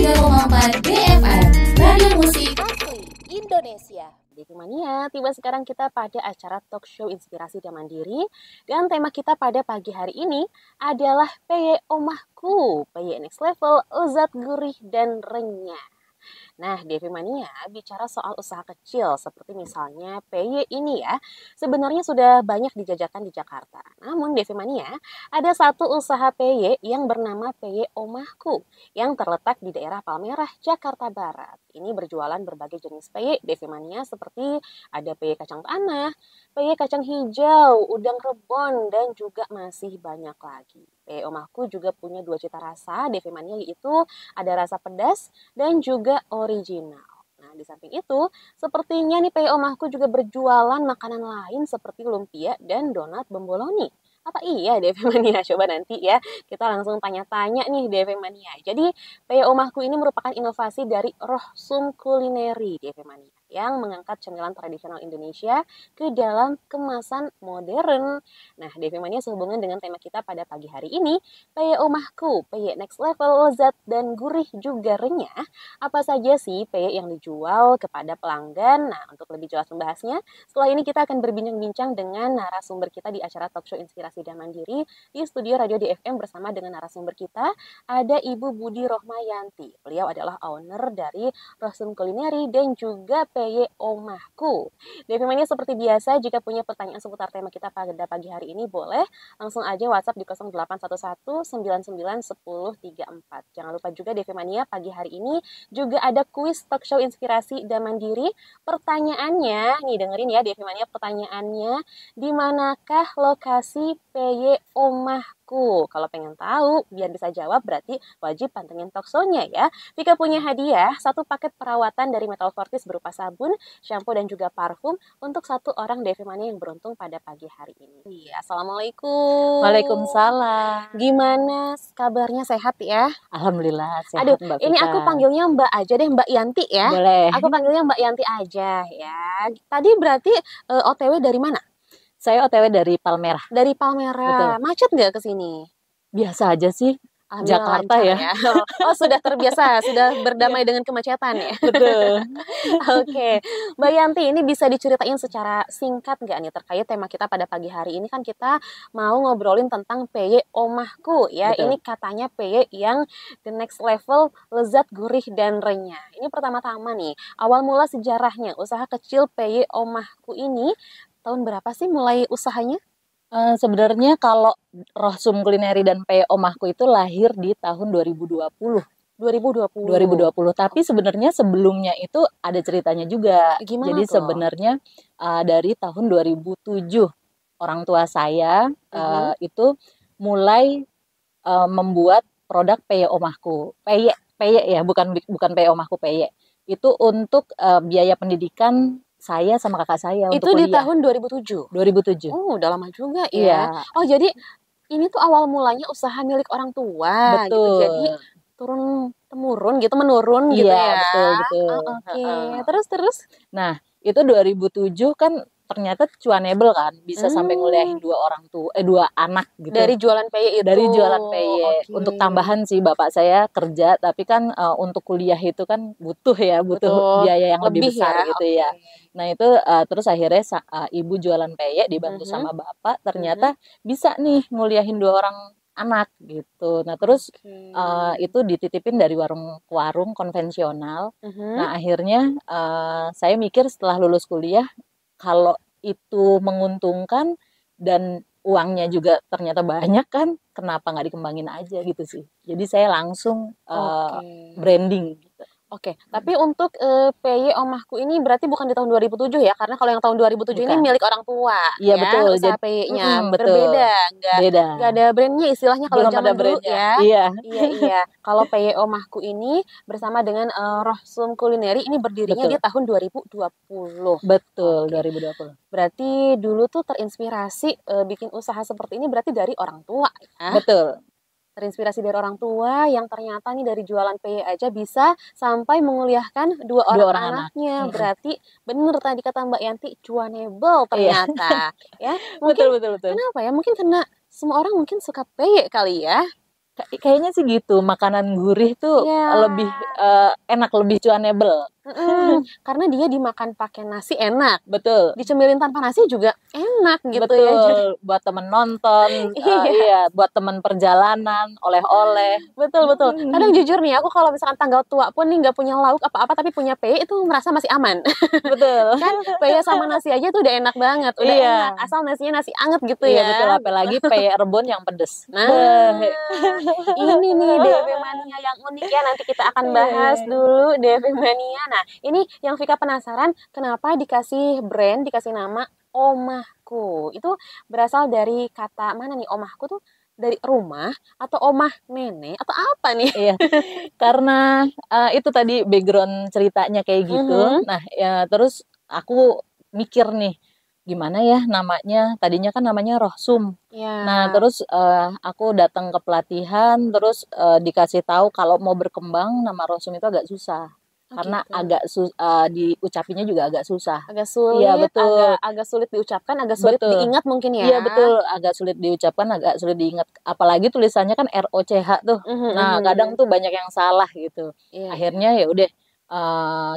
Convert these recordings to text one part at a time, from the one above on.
103,4 BFM Radio Musik Asli Indonesia. Devi Mania, tiba sekarang kita pada acara talk show Inspirasi dan Mandiri. Dan tema kita pada pagi hari ini adalah PY Omahku, PY Next Level, lezat, gurih, dan renyah. Nah, Devi Mania bicara soal usaha kecil seperti misalnya PY ini ya, sebenarnya sudah banyak dijajakan di Jakarta. Namun Devi Mania, ada satu usaha PY yang bernama PY Omahku yang terletak di daerah Palmerah, Jakarta Barat. Ini berjualan berbagai jenis PY Devi Mania seperti ada PY kacang tanah, PY kacang hijau, udang rebon, dan juga masih banyak lagi. PY Omahku juga punya dua cita rasa Devi Mania, yaitu ada rasa pedas dan juga original. Nah, di samping itu, sepertinya nih PY Omahku juga berjualan makanan lain seperti lumpia dan donat bomboloni. Apa iya Devi Mania? Coba nanti ya kita langsung tanya-tanya nih Devi Mania. Jadi PY Omahku ini merupakan inovasi dari Rohsum Culinary Devi Mania yang mengangkat cemilan tradisional Indonesia ke dalam kemasan modern. Nah, Devi Mania sehubungan dengan tema kita pada pagi hari ini, PY Omahku, PY Next Level, lezat dan gurih juga renyah. Apa saja sih PY yang dijual kepada pelanggan? Nah, untuk lebih jelas membahasnya, setelah ini kita akan berbincang-bincang dengan narasumber kita di acara talk show Inspirasi dan Mandiri di studio Radio DFM bersama dengan narasumber kita, ada Ibu Budi Rohmayanti. Beliau adalah owner dari Rohsum Culinary dan juga PY Omahku. Devi Mania seperti biasa, jika punya pertanyaan seputar tema kita pada pagi hari ini, boleh langsung aja WhatsApp di 0811 99 10 34. Jangan lupa juga Devi Mania, pagi hari ini juga ada kuis talk show Inspirasi dan Mandiri. Pertanyaannya, nih dengerin ya Devi Mania, pertanyaannya, di manakah lokasi PY Omahku? Kalau pengen tahu, biar bisa jawab berarti wajib pantengin talk show-nya ya. Vika punya hadiah, satu paket perawatan dari Metal Fortis berupa sabun, shampoo, dan juga parfum untuk satu orang Devi Mania yang beruntung pada pagi hari ini. Assalamualaikum. Waalaikumsalam. Gimana kabarnya, sehat ya? Alhamdulillah sehat. Aduh, Mbak ini Vika. aku panggilnya Mbak aja deh, Mbak Yanti ya. Boleh. Aku panggilnya Mbak Yanti aja ya. Tadi berarti OTW dari mana? Saya OTW dari Palmerah. Dari Palmerah. Betul. Macet nggak ke sini? Biasa aja sih. Alhamdulillah Jakarta lancar ya. Oh, sudah terbiasa, sudah berdamai dengan kemacetan ya. Betul. Oke, Mbak Yanti, ini bisa diceritain secara singkat nggak nih terkait tema kita pada pagi hari ini? Kan kita mau ngobrolin tentang PY Omahku ya. Betul. Ini katanya PY yang the next level, lezat, gurih, dan renyah. Ini pertama-tama nih, awal mula sejarahnya usaha kecil PY Omahku ini tahun berapa sih mulai usahanya? Sebenarnya kalau Rohsum Culinary dan PY Omahku itu lahir di tahun 2020. 2020. Tapi sebenarnya sebelumnya itu ada ceritanya juga. Gimana Jadi tuh? sebenarnya dari tahun 2007 orang tua saya itu mulai membuat produk PY Omahku. PY ya, bukan PY Omahku, PY. Itu untuk biaya pendidikan saya sama kakak saya Itu untuk di kuliah. tahun 2007? 2007. Oh, udah lama juga Iya. ya. Oh, jadi ini tuh awal mulanya usaha milik orang tua gitu. Betul. Jadi turun-temurun gitu, menurun gitu Iya, ya. betul. Oh, oke. Heeh. Terus? Nah, itu 2007 kan ternyata cuanable kan, bisa sampai nguliahin dua anak gitu. Dari jualan PY itu. Dari jualan PY. Oke. Untuk tambahan sih bapak saya kerja, tapi kan untuk kuliah itu kan butuh Betul. biaya yang lebih Lebih besar ya, gitu oke. ya. Nah itu terus akhirnya ibu jualan PY dibantu sama bapak, ternyata bisa nih nguliahin dua orang anak gitu. Nah terus itu dititipin dari warung ke warung konvensional. Nah akhirnya saya mikir setelah lulus kuliah, kalau itu menguntungkan dan uangnya juga ternyata banyak kan, kenapa nggak dikembangin aja gitu sih. Jadi saya langsung branding gitu. Oke, tapi untuk PY Omahku ini berarti bukan di tahun 2007 ya? Karena kalau yang tahun 2007 ini Bukan. milik orang tua. Iya, ya, betul. Usaha PY-nya Betul. berbeda, Beda. nggak ada brandnya istilahnya kalau Belum zaman ada dulu brandnya. ya. Iya. Iya. Kalau PY Omahku ini bersama dengan Rohsum Culinary ini berdirinya Betul. di tahun 2020. Betul, Oke. 2020. Berarti dulu tuh terinspirasi bikin usaha seperti ini berarti dari orang tua ya? Betul. Terinspirasi dari orang tua yang ternyata nih dari jualan PY aja bisa sampai menguliahkan dua orang anaknya. Berarti bener tadi kata Mbak Yanti, cuanable ternyata. Ya, mungkin Betul. kenapa ya? Mungkin karena semua orang mungkin suka PY kali ya. Kayaknya sih gitu, makanan gurih tuh Ya. lebih enak, lebih cuanable. Karena dia dimakan pakai nasi enak, Betul. dicemilin tanpa nasi juga enak gitu ya. Betul, buat temen nonton, Iya. iya, buat temen perjalanan, oleh-oleh. Betul. Kadang jujur nih, aku kalau misalkan tanggal tua pun nih nggak punya lauk apa-apa tapi punya peye itu merasa masih aman. Betul. Kan peye sama nasi aja tuh udah enak banget, udah Iya. enak asal nasinya nasi anget gitu Iya ya. betul, apalagi peye rebon yang pedes. Nah, ini nih DP Mania yang unik ya, nanti kita akan bahas dulu DP Mania. Nah, ini yang Vika penasaran, kenapa dikasih brand, dikasih nama Omahku? Itu berasal dari kata mana nih? Omahku tuh dari rumah atau omah nenek atau apa nih? Iya, karena itu tadi background ceritanya kayak gitu. Nah, ya terus aku mikir nih, gimana ya namanya? Tadinya kan namanya Rohsum. Ya. Nah, terus aku datang ke pelatihan, terus dikasih tahu kalau mau berkembang nama Rohsum itu agak susah. Karena gitu. agak diucapinnya juga agak susah. Agak sulit, Iya, betul. agak sulit diucapkan, agak sulit Betul. diingat mungkin ya. Iya betul, agak sulit diucapkan, agak sulit diingat. Apalagi tulisannya kan ROCH tuh. Nah, kadang tuh banyak yang salah gitu. Iya. Akhirnya ya udah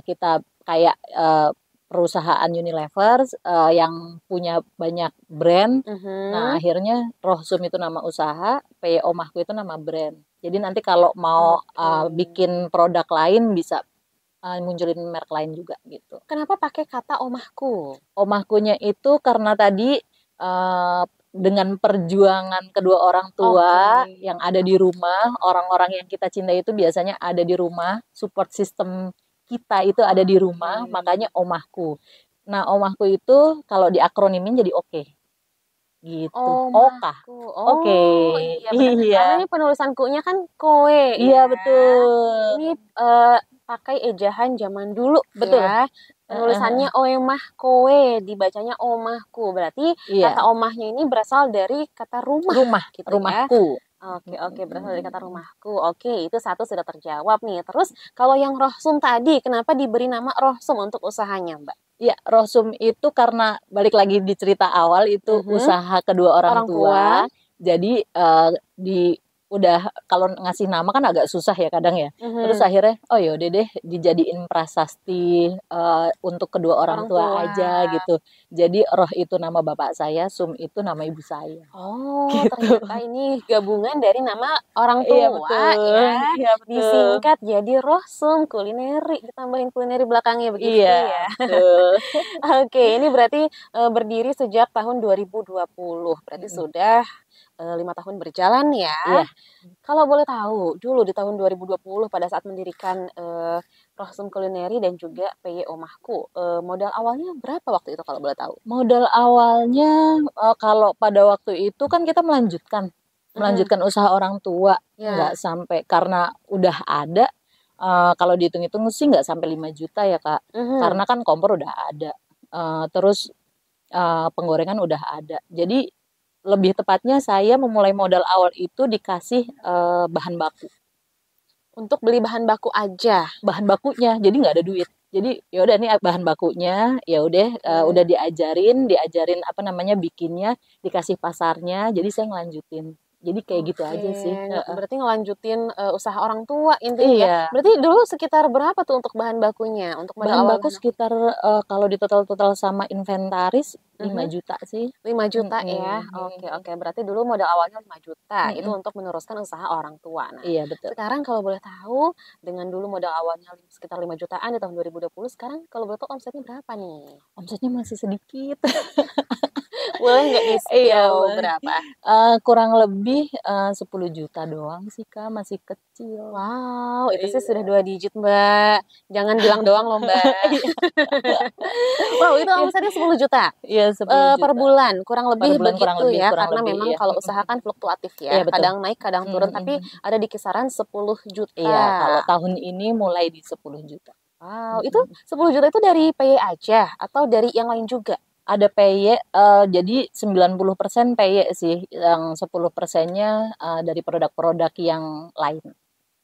kita kayak perusahaan Unilever yang punya banyak brand. Nah, akhirnya Rohsum itu nama usaha, Peye Omahku itu nama brand. Jadi nanti kalau mau bikin produk lain bisa munculin merek lain juga gitu. Kenapa pakai kata Omahku? Omahkunya itu karena tadi dengan perjuangan kedua orang tua yang ada di rumah, orang-orang yang kita cintai itu biasanya ada di rumah, support system kita itu ada di rumah, makanya Omahku. Nah, Omahku itu kalau diakronimin jadi oke. Gitu. Omahku. Oke. Iya. Karena ini penulisan ku-nya kan koe. Iya, betul. Ini pakai ejahan zaman dulu Betul. ya. Penulisannya Oemah kowe, dibacanya omahku. Berarti kata omahnya ini berasal dari kata rumah. Gitu rumahku. Ya. Oke, berasal dari kata rumahku. Oke, itu satu sudah terjawab nih. Terus kalau yang Rohsum tadi, kenapa diberi nama Rohsum untuk usahanya, Mbak? Ya, Rohsum itu karena balik lagi di cerita awal itu usaha kedua orang tua. Jadi udah kalau ngasih nama kan agak susah ya kadang ya. Terus akhirnya oh yaudah deh dijadiin prasasti untuk kedua orang tua aja gitu. Jadi Roh itu nama bapak saya, Sum itu nama ibu saya. Oh, gitu. Ternyata ini gabungan dari nama orang tua iya, betul. ya. Iya, betul. Disingkat jadi Rohsum Kulineri, ditambahin kulineri belakangnya begitu ya. Betul. Oke, ini berarti berdiri sejak tahun 2020. Berarti sudah 5 tahun berjalan ya. Iya. Kalau boleh tahu, dulu di tahun 2020 pada saat mendirikan Rohsum Kulineri dan juga Peye Omahku, modal awalnya berapa waktu itu kalau boleh tahu? Modal awalnya kalau pada waktu itu kan kita melanjutkan usaha orang tua, nggak sampai karena udah ada. Kalau dihitung-hitung sih nggak sampai 5 juta ya Kak, karena kan kompor udah ada, terus penggorengan udah ada. Jadi lebih tepatnya saya memulai modal awal itu dikasih bahan baku. Untuk beli bahan baku aja. Bahan bakunya, jadi nggak ada duit. Jadi ya udah nih bahan bakunya, ya udah diajarin apa namanya bikinnya, dikasih pasarnya, jadi saya ngelanjutin. Jadi kayak gitu aja sih. Berarti ngelanjutin usaha orang tua intinya ya. Berarti dulu sekitar berapa tuh untuk bahan bakunya? Untuk bahan baku sekitar kalau di total sama inventaris 5 juta sih. 5 juta ya. Oke. Berarti dulu modal awalnya 5 juta. Itu untuk meneruskan usaha orang tua. Nah, iya, betul. Sekarang kalau boleh tahu, dengan dulu modal awalnya sekitar 5 jutaan di tahun 2020, sekarang kalau boleh tahu omsetnya berapa nih? Omsetnya masih sedikit. Boleh nggak di-spill berapa? Kurang lebih 10 juta doang sih Kak, masih kecil. Wow, itu sih sudah 2 digit Mbak. Jangan bilang doang loh Mbak. Wow, itu omsetnya 10 juta? Iya, 10 juta. Per bulan, kurang lebih begitu kurang lebih, ya. kurang Karena lebih, memang iya. kalau usaha kan fluktuatif ya. Iya, betul. Kadang naik, kadang turun. Tapi ada di kisaran 10 juta. Iya, kalau tahun ini mulai di 10 juta. Wow, itu 10 juta itu dari Peye aja atau dari yang lain juga? Ada Peye, jadi 90% Peye sih, yang 10%-nya dari produk-produk yang lain.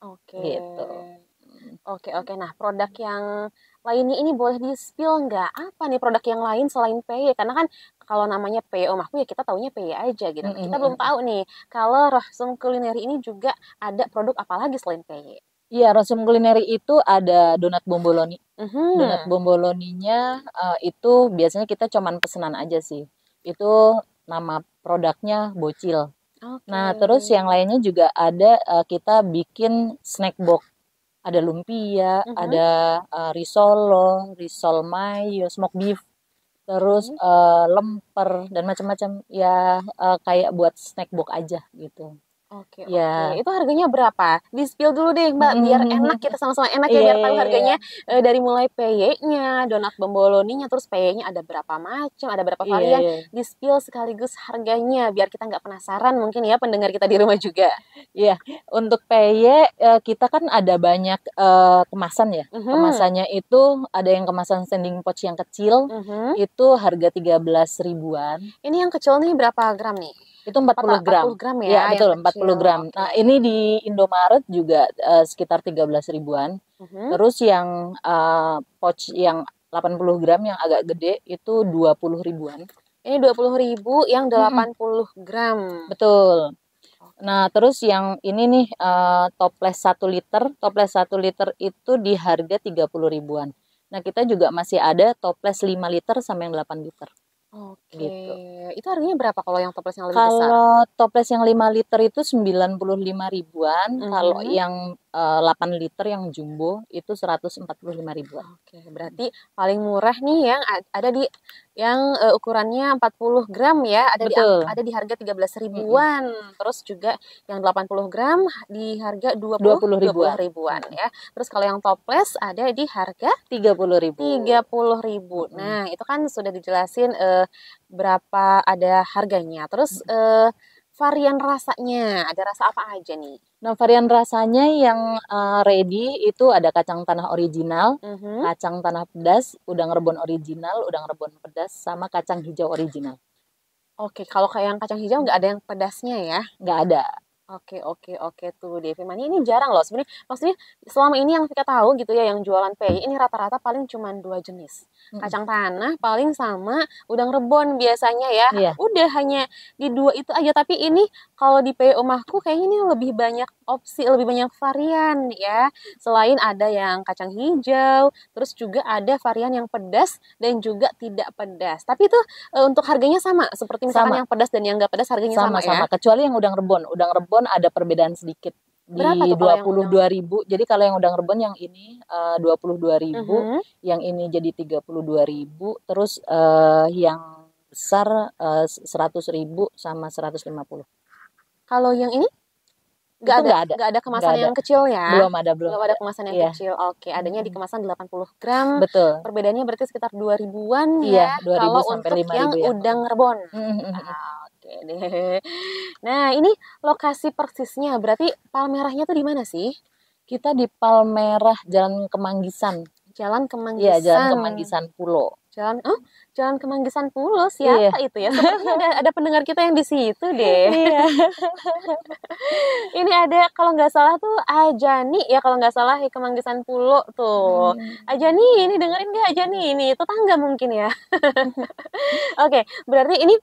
Oke. Gitu. Oke, oke. Nah, produk yang lainnya ini boleh di-spill nggak? Apa nih produk yang lain selain PY? Karena kan kalau namanya PY Omahku ya kita taunya PY aja gitu. Nah, kita belum tahu nih kalau Rohsum Kulineri ini juga ada produk apa lagi selain PY? Iya, Rohsum Kulineri itu ada donat bomboloni. Donat Mhm. bomboloninya itu biasanya kita cuman pesenan aja sih. Itu nama produknya Bocil. Oke. Nah, terus yang lainnya juga ada kita bikin snack box. Ada lumpia, Mhm. ada risolo, risol mayo, smoke beef, terus Oke. lemper dan macam-macam ya kayak buat snack box aja gitu. Oke, oke. Ya. Itu harganya berapa? Di-spill dulu deh, Mbak, biar enak kita sama-sama enak ya, Iya, biar iya, tahu iya. harganya dari mulai PY-nya, donat bomboloninya, terus PY-nya ada berapa macam, ada berapa Iya, varian. iya. Di-spill sekaligus harganya, biar kita nggak penasaran mungkin ya pendengar kita di rumah juga. Iya, untuk PY kita kan ada banyak kemasan ya. Mhm, Kemasannya itu ada yang kemasan standing pouch yang kecil, mhm. itu harga 13 ribuan. Ini yang kecil nih berapa gram nih? Itu 40 gram. 40 gram Iya, ya, yang betul, 40 kecil. gram. Oke. Nah, ini di Indomaret juga sekitar 13 ribuan. Mhm. Terus yang pouch yang 80 gram yang agak gede itu 20 ribuan. Ini 20.000 yang Mm-mm, 80 gram. betul. Oke. Nah, terus yang ini nih toples 1 liter. Toples 1 liter itu di harga 30 ribuan. Nah, kita juga masih ada toples 5 liter sama yang 8 liter Oke. gitu. Itu harganya berapa kalau yang toples yang lebih besar? Kalau toples yang 5 liter itu 95 ribuan, kalau Mhm. yang 8 liter yang jumbo itu 145 ribuan. Oke, berarti paling murah nih yang ada di yang ukurannya 40 gram ya, Betul. ada di harga 13 Mm-mm. ribuan. Terus juga yang 80 gram di harga 20 20 20 ribuan. ribuan Mm-mm. ya. Terus kalau yang toples ada di harga 30 ribu. 30.000. Mm-mm. Nah, itu kan sudah dijelasin berapa ada harganya. Terus varian rasanya, ada rasa apa aja nih? Nah, varian rasanya yang ready itu ada kacang tanah original, Mhm. kacang tanah pedas, udang rebon original, udang rebon pedas, sama kacang hijau original. Oke, kalau kayak yang kacang hijau nggak ada yang pedasnya ya? Nggak ada. Oke, oke, oke tuh Devi Mania ini jarang loh sebenarnya. Maksudnya selama ini yang kita tahu gitu ya yang jualan PI ini rata-rata paling cuma dua jenis. Mm-mm. Kacang tanah paling sama udang rebon biasanya ya. Iya, Udah hanya di dua itu aja tapi ini kalau di PI Omahku kayaknya ini lebih banyak opsi, lebih banyak varian ya. Selain ada yang kacang hijau, terus juga ada varian yang pedas dan juga tidak pedas. Tapi itu untuk harganya sama seperti misalkan sama. yang pedas dan yang nggak pedas harganya sama ya. Sama-sama, kecuali yang udang rebon. Udang rebon ada perbedaan sedikit Berapa di tuh kalau dua yang puluh udang? dua ribu. Jadi kalau yang udang rebon yang ini 22 ribu, Mhm. yang ini jadi 32 ribu, terus yang besar 100 ribu sama 150. Kalau yang ini Itu nggak ada, nggak ada nggak kemasan ada, yang kecil ya? belum Belum ada ada. kemasan yang Iya, kecil. Oke, adanya di mm-mm. kemasan 80 gram. Betul. Perbedaannya berarti sekitar 2.000-an Iya, ya 2 ribu kalau sampai untuk lima yang ribu ya. udang rebon. Mm-mm. Oke deh. Nah, ini lokasi persisnya berarti Palmerahnya tuh di mana sih? Kita di Palmerah, Jalan Kemanggisan. Jalan Iya, Jalan Kemanggisan. Kemanggisan Pulo. Jalan Kemanggisan Pulo. Iya. Siapa itu ya? Sepertinya ada pendengar kita yang di situ deh. Iya. Ini ada kalau nggak salah tuh Ajani ya kalau nggak salah di Kemanggisan Pulo tuh. Ajani ini dengerin nggak Ajani ini tetangga mungkin ya. Oke, berarti ini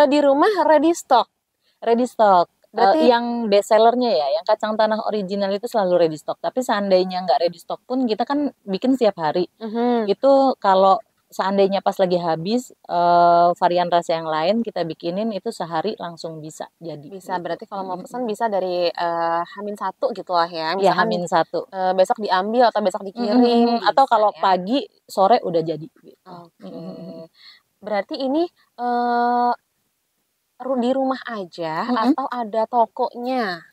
di rumah ready stock. Ready stock. Berarti Yang best sellernya ya, yang kacang tanah original itu selalu ready stock. Tapi seandainya nggak ready stock pun kita kan bikin setiap hari. mhm, Itu kalau seandainya pas lagi habis varian rasa yang lain kita bikinin itu sehari langsung bisa jadi. bisa Gitu. berarti kalau mau pesan bisa dari Hamin 1 gitu lah ya. Ya Misalkan H-1. besok diambil atau besok dikirim Atau bisa kalau ya. pagi sore udah jadi gitu. Oke. Berarti ini eh di rumah aja atau ada tokonya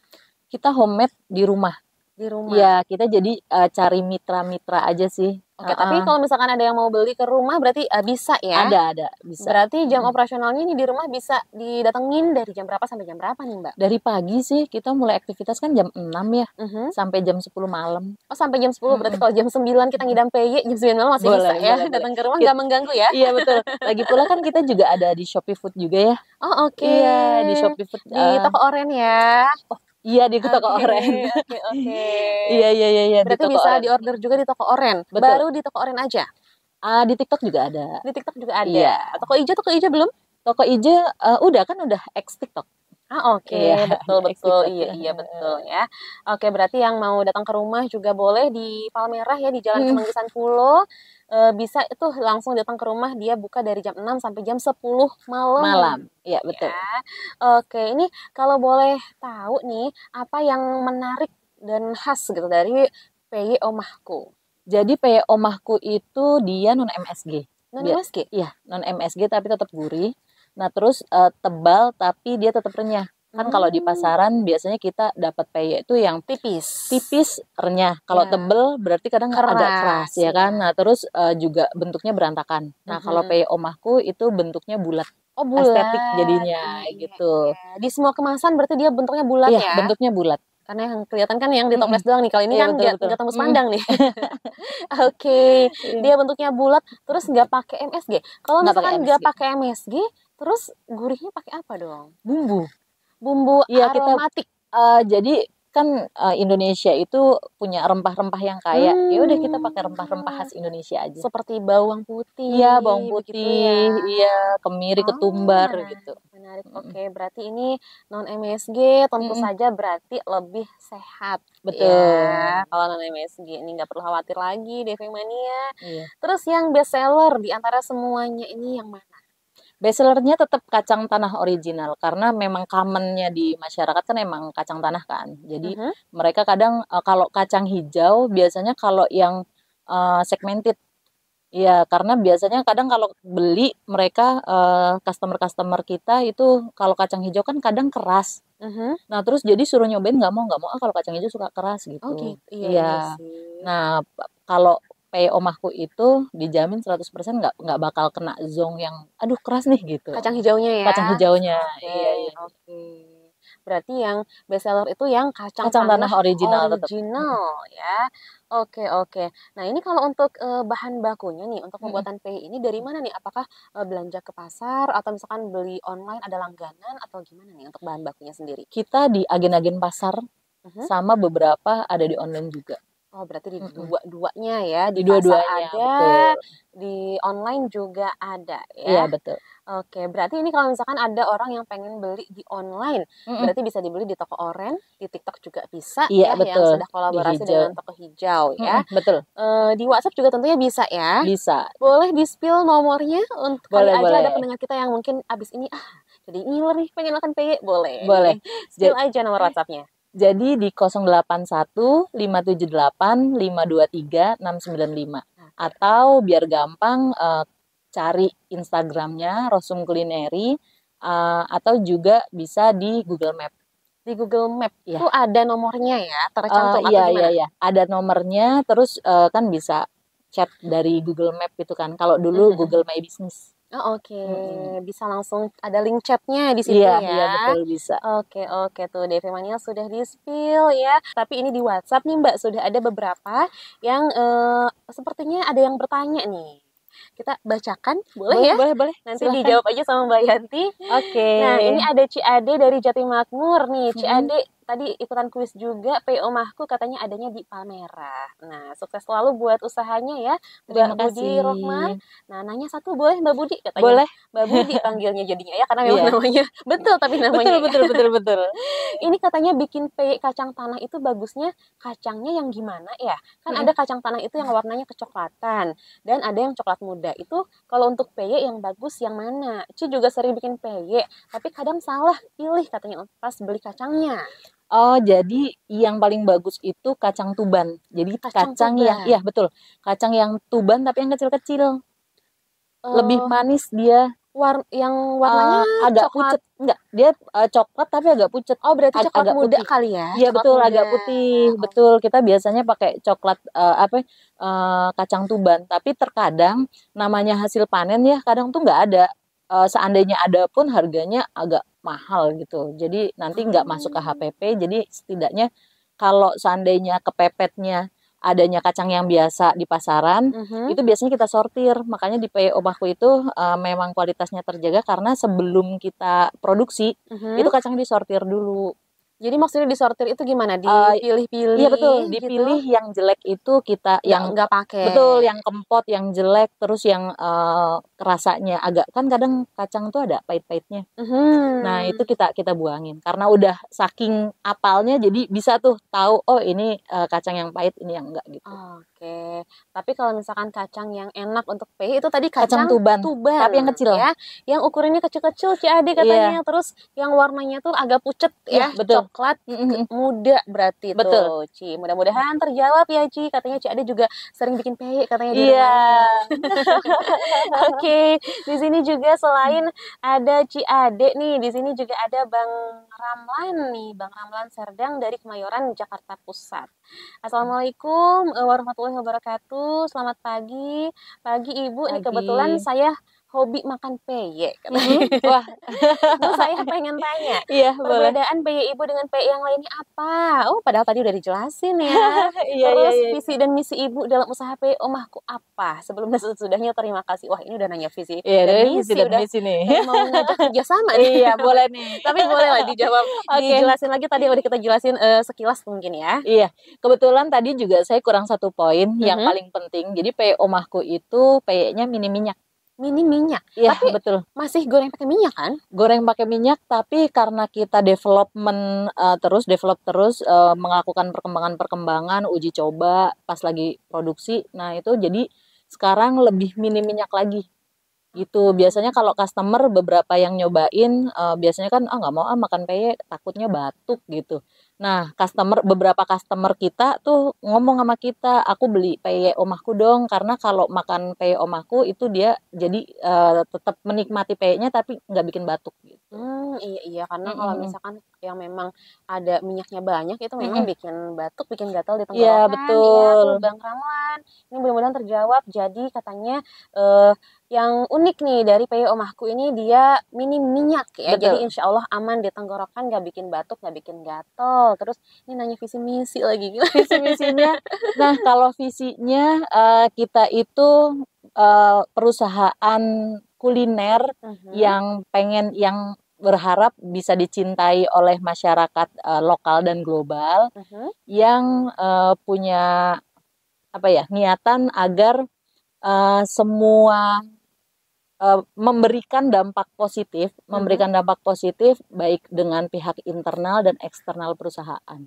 Kita homemade di rumah. di rumah? Ya, kita jadi cari mitra-mitra aja sih. Oke, tapi kalau misalkan ada yang mau beli ke rumah berarti bisa ya? Ada, bisa. Berarti jam operasionalnya ini di rumah bisa didatengin dari jam berapa sampai jam berapa nih, Mbak? Dari pagi sih kita mulai aktivitas kan jam 6 ya, Mhm. sampai jam 10 malam. Oh, sampai jam 10. Berarti kalau jam 9 kita ngidam PY, jam 9 malam masih bisa Boleh, ya boleh, datang ke rumah boleh. nggak mengganggu ya? Iya betul. Lagi pula kan kita juga ada di Shopee Food juga ya. Oh, oke. Iya, di Shopee Food. Di toko oren ya. Iya di toko oren. Oke. Iya di Berarti toko bisa oren. diorder juga di toko oren. Betul. Baru di toko oren aja. Di TikTok juga ada. Di TikTok juga ada. Iya. Toko hijau belum? Toko ijo udah ex TikTok. Oke, Iya, betul ex betul. TikTok. Iya betul ya. Oke, berarti yang mau datang ke rumah juga boleh di Palmerah ya, di Jalan Mm-mm. Semanggisan Pulo. Bisa itu langsung datang ke rumah, dia buka dari jam 6 sampai jam 10 malam. Malam. Iya betul. Ya. Oke, ini kalau boleh tahu nih, apa yang menarik dan khas gitu dari PY Omahku? Jadi PY Omahku itu dia non MSG. Non MSG? Iya, non MSG tapi tetap gurih. Nah, terus tebal tapi dia tetap renyah. Kan kalau di pasaran biasanya kita dapat PY itu yang tipis renyah. Kalau Ya. tebel berarti kadang agak keras ya kan. Nah, terus juga bentuknya berantakan. Nah, kalau PY Omahku itu bentuknya bulat. Oh, bulat. Estetik jadinya gitu. Di semua kemasan berarti dia bentuknya bulat Iya, ya? bentuknya bulat. Karena yang kelihatan kan yang di toples doang nih. Kalau ini Iya, kan betul. nggak tembus pandang nih. Oke, dia bentuknya bulat, terus nggak pakai MSG. Kalau Nggak misalkan pakai nggak MSG. pakai MSG, terus gurihnya pakai apa dong? Bumbu. Iya, aromatik. Jadi kan Indonesia itu punya rempah-rempah yang kaya. Ya udah kita pakai rempah-rempah khas Indonesia aja. Seperti bawang putih. Iya, bawang begitu putih, ya. iya, kemiri, ketumbar gitu. Menarik. Oke, berarti ini non MSG tentu Mm-mm. saja berarti lebih sehat. Betul. Ya, kalau non MSG ini nggak perlu khawatir lagi, DV Mania. Iya. Terus yang best seller di antara semuanya ini yang mana? Bestsellernya tetap kacang tanah original karena memang commonnya di masyarakat kan emang kacang tanah kan. Jadi mereka kadang kalau kacang hijau biasanya kalau yang segmented. Ya, karena biasanya kadang kalau beli mereka customer kita itu kalau kacang hijau kan kadang keras. Nah, terus jadi suruh nyobain nggak mau kalau kacang hijau suka keras gitu. Oh gitu. Iya. Nah, kalau PY Omahku itu dijamin 100% nggak bakal kena zong yang aduh keras nih gitu. Kacang hijaunya ya. Kacang hijaunya. Oke, Iya. Oke. Berarti yang best seller itu yang kacang tanah original ya. Oke. Nah, ini kalau untuk bahan bakunya nih untuk pembuatan PY ini dari mana nih? Apakah belanja ke pasar atau misalkan beli online ada langganan atau gimana nih untuk bahan bakunya sendiri? Kita di agen-agen pasar sama beberapa ada di online juga. Oh, berarti di dua-duanya ya, di dua-duanya pasar ada, betul. Di online juga ada ya. Iya, betul. Oke, berarti ini kalau misalkan ada orang yang pengen beli di online, berarti bisa dibeli di toko oren, di TikTok juga bisa Iya, ya, betul. yang sudah kolaborasi dengan toko hijau ya. Betul. Di WhatsApp juga tentunya bisa ya. Bisa. Boleh di-spill nomornya untuk kali aja boleh. ada pendengar kita yang mungkin abis ini jadi ngiler nih pengen makan PY, boleh. Spill aja nomor WhatsApp-nya. Jadi di 081 578 523 695 atau biar gampang cari Instagramnya Rosum Culinary atau juga bisa di Google Map. Di Google Map itu ada nomornya ya tercantum atau gimana? Iya, ada nomornya. Terus kan bisa chat dari Google Map itu kan. Kalau dulu Google My Business. Oh, oke. Bisa langsung ada link chatnya di situ ya. Iya, betul bisa. Oke tuh DV Mania sudah di-spill ya. Tapi ini di WhatsApp nih Mbak sudah ada beberapa yang sepertinya ada yang bertanya nih. Kita bacakan, boleh ya? Boleh. Nanti Silahkan. dijawab aja sama Mbak Yanti. Oke. Nah, ini ada Ci Ade dari Jatimakmur nih. Ci Ade tadi ikutan kuis juga, PY Omahku katanya adanya di Palmerah. Nah, sukses selalu buat usahanya ya, Mbak Budi Rohman. Nah, nanya satu boleh Mbak Budi? Katanya. Boleh. Mbak Budi panggilnya jadinya ya, karena memang namanya. Betul tapi namanya. Betul. Ini katanya bikin PY kacang tanah itu bagusnya kacangnya yang gimana ya? Kan ada kacang tanah itu yang warnanya kecoklatan dan ada yang coklat muda. Itu kalau untuk PY yang bagus yang mana? Ci juga sering bikin PY, tapi kadang salah pilih katanya pas beli kacangnya. Oh, jadi yang paling bagus itu kacang tuban. Jadi kacang yang, iya betul, kacang yang tuban tapi yang kecil-kecil. Lebih manis dia. Yang warnanya agak pucet, enggak? Dia coklat tapi agak pucet. Oh, berarti coklat agak muda putih. kali ya? Iya betul, agak putih. Betul, kita biasanya pakai coklat kacang tuban. Tapi terkadang namanya hasil panen ya, kadang tuh nggak ada. Seandainya ada pun harganya agak mahal gitu. Jadi nanti nggak masuk ke HPP. Jadi setidaknya kalau seandainya kepepetnya adanya kacang yang biasa di pasaran, itu biasanya kita sortir. Makanya di PY Omahku itu memang kualitasnya terjaga karena sebelum kita produksi, itu kacang disortir dulu. Jadi maksudnya disortir itu gimana? Dipilih-pilih Iya betul, gitu? dipilih yang jelek itu kita yang Nggak pakai. betul, yang kempot, yang jelek, terus yang rasanya agak kan kadang kacang tuh ada pahit-pahitnya. Nah, itu kita buangin karena udah saking apalnya jadi bisa tuh tahu oh ini kacang yang pahit, ini yang enggak gitu. Oke. Tapi kalau misalkan kacang yang enak untuk peye itu tadi Kacang tuban, tapi yang kecil ya. Yang ukurannya kecil-kecil Ci Ade katanya. Terus yang warnanya tuh agak pucet ya, betul. Coklat muda berarti betul. tuh, Ci. Mudah-mudahan terjawab ya, Ci. Katanya Ci Ade juga sering bikin peye katanya di rumahnya. Oke. Di sini juga selain ada Ci Ade nih, di sini juga ada Bang Ramlan nih, Bang Ramlan Serdang dari Kemayoran, Jakarta Pusat. Assalamualaikum warahmatullahi wabarakatuh. Selamat pagi. Pagi Ibu, ini kebetulan saya hobi makan peye. Wah. Terus saya pengen tanya, perbedaan peye Ibu dengan peye yang lainnya apa? Oh, padahal tadi udah dijelasin ya. Terus visi dan misi Ibu dalam usaha peye omahku apa? Sebelum dan sesudahnya terima kasih. Wah, ini udah nanya visi dan misi, udah misi nih. Mau ngajak kerjasama nih. Iya, boleh nih. Tapi boleh lah dijawab, dijelasin lagi, tadi udah kita jelasin sekilas mungkin ya. Iya, kebetulan tadi juga saya kurang satu poin yang paling penting. Jadi peye omahku itu peyenya mini minyak. Mini minyak. Iya, tapi betul. Masih goreng pakai minyak kan? Goreng pakai minyak, tapi karena kita develop terus melakukan perkembangan, uji coba pas lagi produksi. Nah, itu jadi sekarang lebih mini minyak lagi. Gitu. Biasanya kalau customer beberapa yang nyobain biasanya kan nggak mau makan peye, takutnya batuk gitu. Nah, beberapa customer kita tuh ngomong sama kita, aku beli peye omahku dong, karena kalau makan peye omahku itu dia jadi tetap menikmati peyenya tapi nggak bikin batuk gitu. Iya, karena kalau misalkan yang memang ada minyaknya banyak itu memang bikin batuk, bikin gatal di tenggorokan. Iya, betul. Iya, Bang Ramlan. Ini mudah-mudahan terjawab. Jadi katanya yang unik nih dari peye omahku ini dia mini minyak ya. Betul. Jadi insya Allah aman di tenggorokan, nggak bikin batuk, nggak bikin gatal. Terus ini nanya visi misi lagi. Visi misinya, nah kalau visinya kita itu perusahaan kuliner yang berharap bisa dicintai oleh masyarakat lokal dan global, yang punya niatan agar semua memberikan dampak positif baik dengan pihak internal dan eksternal perusahaan.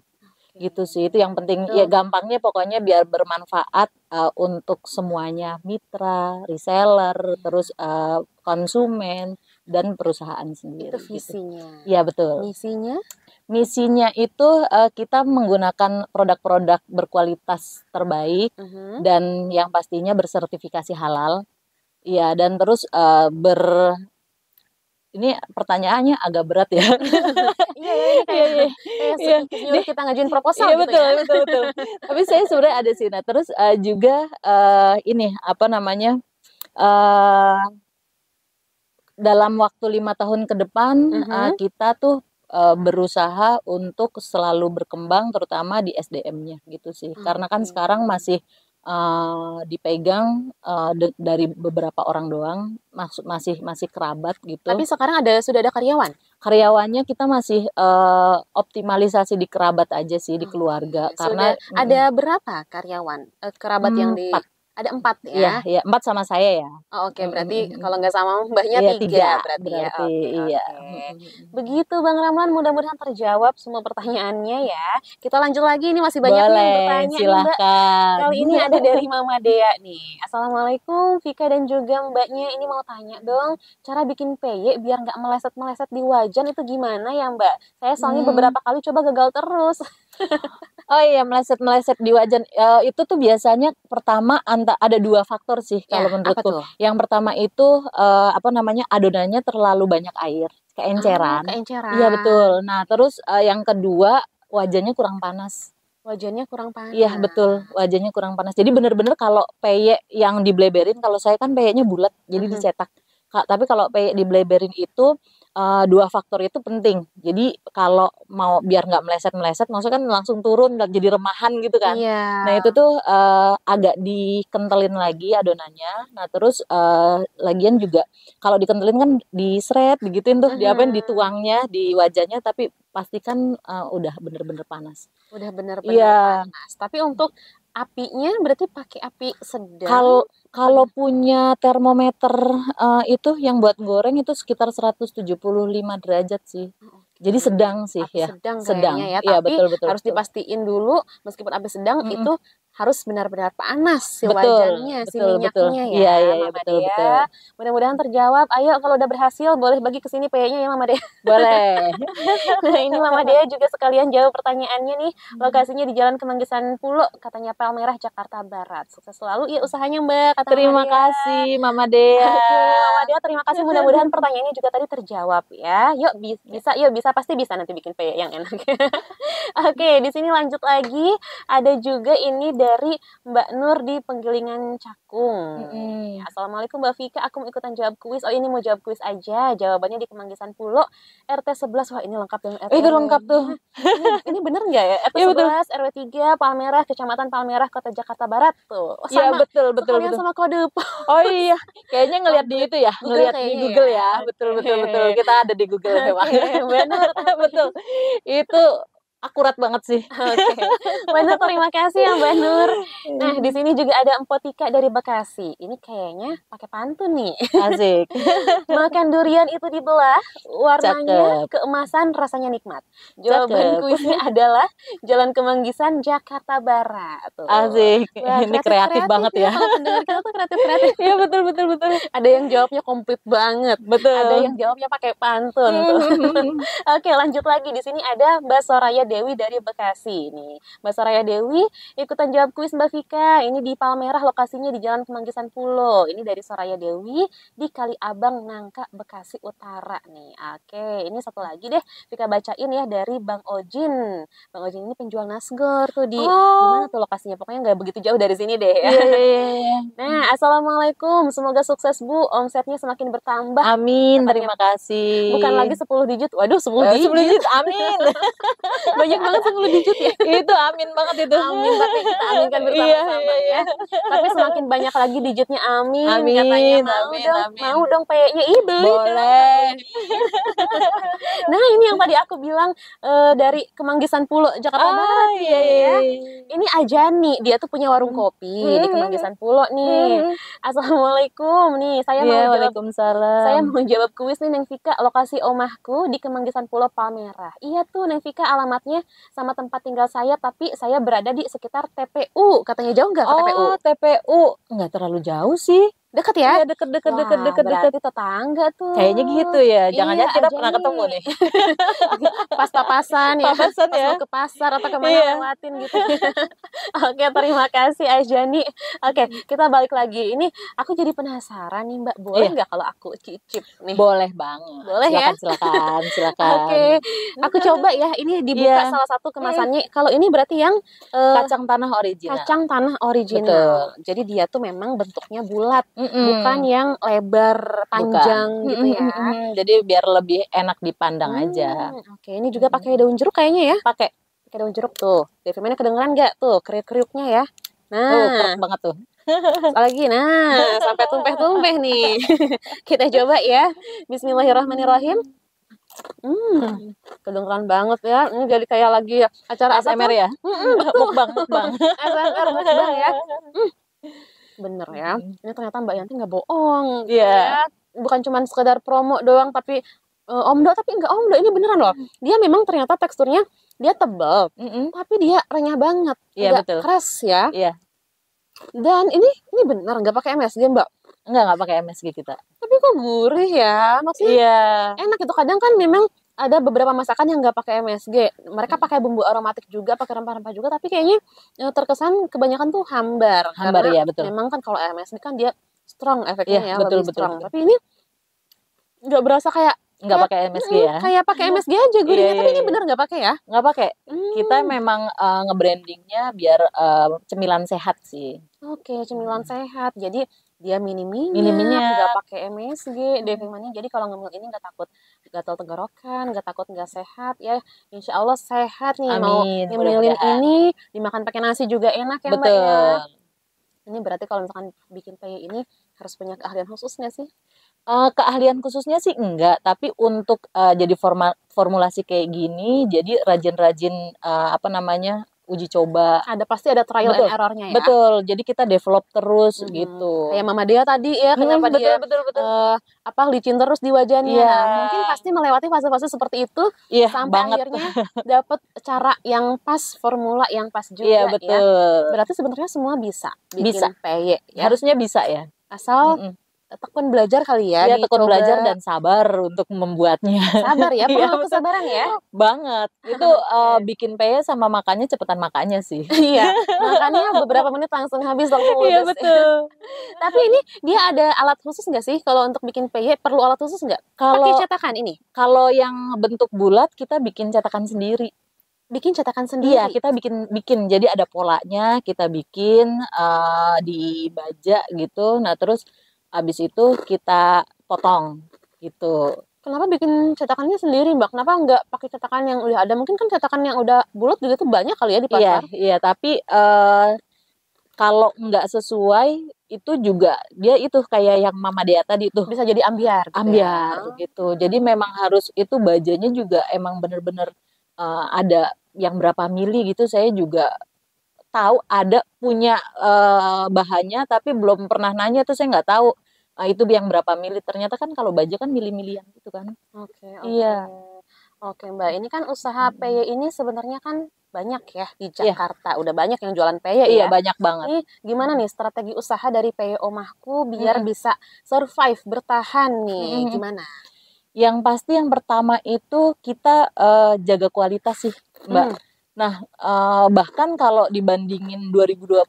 Gitu sih, itu yang penting. Ya gampangnya pokoknya biar bermanfaat untuk semuanya, mitra, reseller, terus konsumen dan perusahaan sendiri. Itu visinya. Iya, betul. Misinya itu kita menggunakan produk-produk berkualitas terbaik dan yang pastinya bersertifikasi halal. Iya, dan terus ini pertanyaannya agak berat ya. Iya. Kita ngajuin proposal gitu ya. Betul. Tapi saya sebenarnya ada sih. Nah, terus juga dalam waktu 5 tahun ke depan kita tuh berusaha untuk selalu berkembang, terutama di SDM-nya gitu sih. Karena kan sekarang masih dipegang dari beberapa orang doang, masih kerabat gitu. Tapi sekarang sudah ada karyawan? Karyawannya kita masih optimalisasi di kerabat aja sih, di keluarga. Karena ada berapa karyawan? Kerabat yang di 4 ya? Iya, 4 sama saya ya. Oh, oke, berarti kalau nggak sama mbaknya 3 berarti ya. Iya. Begitu Bang Ramlan, mudah-mudahan terjawab semua pertanyaannya ya. Kita lanjut lagi, ini masih banyak yang bertanya. Silakan. Kali ini ada dari Mama Dea nih. Assalamualaikum Vika dan juga mbaknya, ini mau tanya dong, cara bikin peye biar nggak meleset-meleset di wajan itu gimana ya Mbak? Saya soalnya beberapa kali coba gagal terus. Oh iya, meleset-meleset di wajan itu tuh biasanya pertama ada 2 faktor sih kalau menurutku. Yang pertama itu adonannya terlalu banyak air, keenceran. Iya, betul. Nah, terus yang kedua wajannya kurang panas. Iya, betul. Wajannya kurang panas. Jadi benar-benar kalau peye yang dibleberin, kalau saya kan peyenya bulat, jadi dicetak. Tapi kalau peye dibleberin itu 2 faktor itu penting. Jadi kalau mau biar nggak meleset-meleset, maksudnya kan langsung turun dan jadi remahan gitu kan. Nah, itu tuh agak dikentelin lagi adonannya. Nah, terus lagian juga kalau dikentelin kan diseret, digituin tuh, dituangnya di wajannya, tapi pastikan udah bener-bener panas. Udah bener-bener Iya. panas. Tapi untuk apinya berarti pakai api sedang. Kalau punya termometer itu yang buat goreng itu sekitar 175 derajat sih. Jadi sedang sih api ya. sedang Sedang. kayaknya ya, Iya, tapi betul. harus dipastiin dulu meskipun api sedang Mm-mm. itu harus benar-benar panas si Betul, wajannya, si betul. minyaknya ya. Iya, Mama betul. Dea. Mudah-mudahan terjawab. Ayo kalau udah berhasil boleh bagi ke sini PY-nya ya Mama Dea. Boleh. Nah, ini Mama Dea juga sekalian jawab pertanyaannya nih. Lokasinya di Jalan Kemanggisan Pulo, katanya Palmerah, Jakarta Barat. Sukses selalu ya usahanya Mbak, kata Terima Mama Dea. kasih Mama Dea. Oke, Mama Dea terima kasih. Mudah-mudahan pertanyaannya juga tadi terjawab ya. Yuk bisa, pasti bisa nanti bikin PY yang enak. Oke, di sini lanjut lagi. Ada juga ini dari Mbak Nur di Penggilingan Cakung. Assalamualaikum Mbak Vika, aku mau ikutan jawab kuis. Oh, ini mau jawab kuis aja. Jawabannya di Kemanggisan Pulo, RT 11. Wah, ini lengkap yang RT. Itu lengkap tuh. Ini bener nggak ya? RT 11, RW 3, Palmerah, Kecamatan Palmerah, Kota Jakarta Barat tuh. Oh, Iya, sama. betul. Sekalian sama kode. Oh iya, kayaknya ngelihat di itu ya, Google ngelihat di kayaknya Google ya. ya. Betul. Kita ada di Google memang. Benar. Betul. Itu akurat banget sih. Oke. Mbak Nur, terima kasih ya Mbak Nur. Nah, di sini juga ada Empotika dari Bekasi. Ini kayaknya pakai pantun nih. Asik. Makan durian itu dibelah, warnanya Cakep. keemasan, rasanya nikmat. Jawaban Cakep. kuisnya adalah Jalan Kemanggisan, Jakarta Barat. Tuh. Asik. Wah, Ini kreatif banget ya. Kalau pendengar kita tuh kreatif. Iya, betul. Ada yang jawabnya komplit banget. Betul. Ada yang jawabnya pakai pantun tuh. Oke, lanjut lagi. Di sini ada Mbak Soraya Dewi dari Bekasi nih. Mbak Soraya Dewi ikutan jawab kuis Mbak Vika. Ini di Palmerah, lokasinya di Jalan Kemanggisan Pulo. Ini dari Soraya Dewi di Kali Abang, Nangka, Bekasi Utara nih. Oke, ini satu lagi deh Vika bacain ya dari Bang Ojin. Bang Ojin ini penjual nasgor tuh di mana tuh lokasinya? Pokoknya nggak begitu jauh dari sini deh. Iya. Nah, Assalamualaikum. Semoga sukses Bu. Omsetnya semakin bertambah. Amin, terima kasih. Bukan lagi 10 digit. Waduh, 10 digit. 10 digit, amin. Banyak banget 10 digit ya. Itu amin banget itu. Amin, tapi kita aminkan bersama-sama ya. Tapi semakin banyak lagi digitnya, amin. Amin, Katanya amin. mau dong PY-nya. Ih, beli boleh. Nah, ini yang tadi aku bilang dari Kemanggisan Pulo, Jakarta Barat Iya. ya. Ini Ajani, dia tuh punya warung kopi di Kemanggisan Pulo nih. Assalamualaikum nih, saya mau jawab. Waalaikumsalam. Saya mau jawab kuis nih Neng Vika, lokasi omahku di Kemanggisan Pulo Palmerah. Iya tuh Neng Vika, alamatnya sama tempat tinggal saya, tapi saya berada di sekitar TPU. Katanya jauh nggak ke TPU? Oh, TPU nggak terlalu jauh sih. Dekat ya? Iya, deket. Berarti tetangga tuh. Kayaknya gitu ya. Jangan-jangan kita pernah Ajani. ketemu nih. Pas papasan ya. Papasan Pas ya. mau ke pasar atau kemana lewatin gitu. Oke, terima kasih Ajani. Oke, kita balik lagi. Ini aku jadi penasaran nih Mbak. Boleh nggak kalau aku cicip nih? Boleh banget. Boleh ya? Silakan. Oke, aku coba ya. Ini dibuka salah satu kemasannya. Kalau ini berarti yang kacang tanah original. Kacang tanah original. Betul. Jadi dia tuh memang bentuknya bulat. Bukan yang lebar panjang gitu ya. Jadi biar lebih enak dipandang aja. Oke, ini juga pakai daun jeruk kayaknya ya. Pakai daun jeruk tuh. Firmannya kedengeran nggak tuh kriuk-kriuknya ya? Nah, keras banget tuh. Lagi, nah sampai tumpeh-tumpeh nih. Kita coba ya. Bismillahirrahmanirrahim. Kedengeran banget ya. Ini jadi kayak lagi acara ASMR ya. Mukbang. ASMR mukbang ya. Bener ya. Ini ternyata Mbak Yanti nggak bohong. Iya. Ya. Bukan cuma sekedar promo doang, tapi omdo, tapi nggak omdo. Ini beneran loh. Dia memang ternyata teksturnya dia tebal, tapi dia renyah banget. Iya, betul. Keras ya. Iya. Dan ini bener nggak pakai MSG Mbak? Nggak pakai MSG kita. Tapi kok gurih ya? Maksudnya enak itu. Kadang kan memang ada beberapa masakan yang nggak pakai MSG. Mereka pakai bumbu aromatik juga, pakai rempah-rempah juga, tapi kayaknya terkesan kebanyakan tuh hambar. Hambar ya, betul. Memang kan kalau MSG kan dia strong efeknya ya, betul, lebih strong. Tapi ini nggak berasa kayak nggak pakai MSG ya. Kayak pakai MSG aja gurihnya, tapi ini bener nggak pakai ya? Nggak pakai. Kita memang nge-brandingnya biar cemilan sehat sih. Oke, cemilan sehat. Jadi dia mini-minyak, nggak pakai MSG, Devimania. Jadi kalau ngemil ini nggak takut gatal tenggorokan, nggak takut nggak sehat ya. Insya Allah sehat nih. Amin, mau ngemilin ini dimakan pakai nasi juga enak ya Mbak ya. Ini berarti kalau misalkan bikin PY ini harus punya keahlian khusus nggak sih? Keahlian khususnya sih enggak, tapi untuk jadi formulasi kayak gini, jadi rajin-rajin apa namanya uji coba. Pasti ada trial and Betul, error-nya ya. betul. Jadi kita develop terus gitu. Kayak Mama Dea tadi ya, kenapa Betul, dia betul, betul. licin terus di wajahnya. Iya, Nah, mungkin pasti melewati fase-fase seperti itu iya sampai banget. akhirnya dapet cara yang pas, formula yang pas Iya juga ya. betul. Berarti sebenarnya semua bisa Bisa. bikin peye ya. Harusnya bisa ya. Asal Mm-mm. tekun belajar kali ya, Iya, tekun dicoba. belajar dan sabar untuk membuatnya. Sabar ya, Iya, perlu betul. kesabaran ya. Banget. Itu Oke. bikin peye sama makannya cepetan makannya sih. Iya, makannya beberapa menit langsung habis, langsung Iya ludes. betul. Tapi ini dia ada alat khusus nggak sih kalau untuk bikin peye? Perlu alat khusus nggak? Pakai Kalau cetakan ini? kalau yang bentuk bulat kita bikin cetakan sendiri. Bikin cetakan Iya, sendiri? kita bikin. Jadi ada polanya, kita bikin di baja gitu. Nah, terus habis itu kita potong gitu. Kenapa bikin cetakannya sendiri, Mbak? Kenapa nggak pakai cetakan yang udah ada? Mungkin kan cetakan yang udah bulat juga tuh banyak kali ya di Iya, pasar. iya, tapi kalau nggak sesuai itu juga dia itu kayak yang Mama Dea tadi tuh Bisa jadi ambiar gitu ya. ambiar gitu. Jadi memang harus itu bajanya juga emang bener-bener ada yang berapa mili gitu. Saya juga tahu ada punya bahannya tapi belum pernah nanya tuh saya nggak tahu itu yang berapa mili. Ternyata kan kalau baja kan mili-milian gitu kan. Oke. Iya. Oke, Mbak. Ini kan usaha peye ini sebenarnya kan banyak ya di Iya, Jakarta. Udah banyak yang jualan peye iya ya. banyak banget. Ini gimana nih strategi usaha dari peye omahku biar Mm-mm. bisa survive, bertahan nih? Mm-mm. Gimana? Yang pasti yang pertama itu kita jaga kualitas sih, Mbak. Nah, bahkan kalau dibandingin 2020,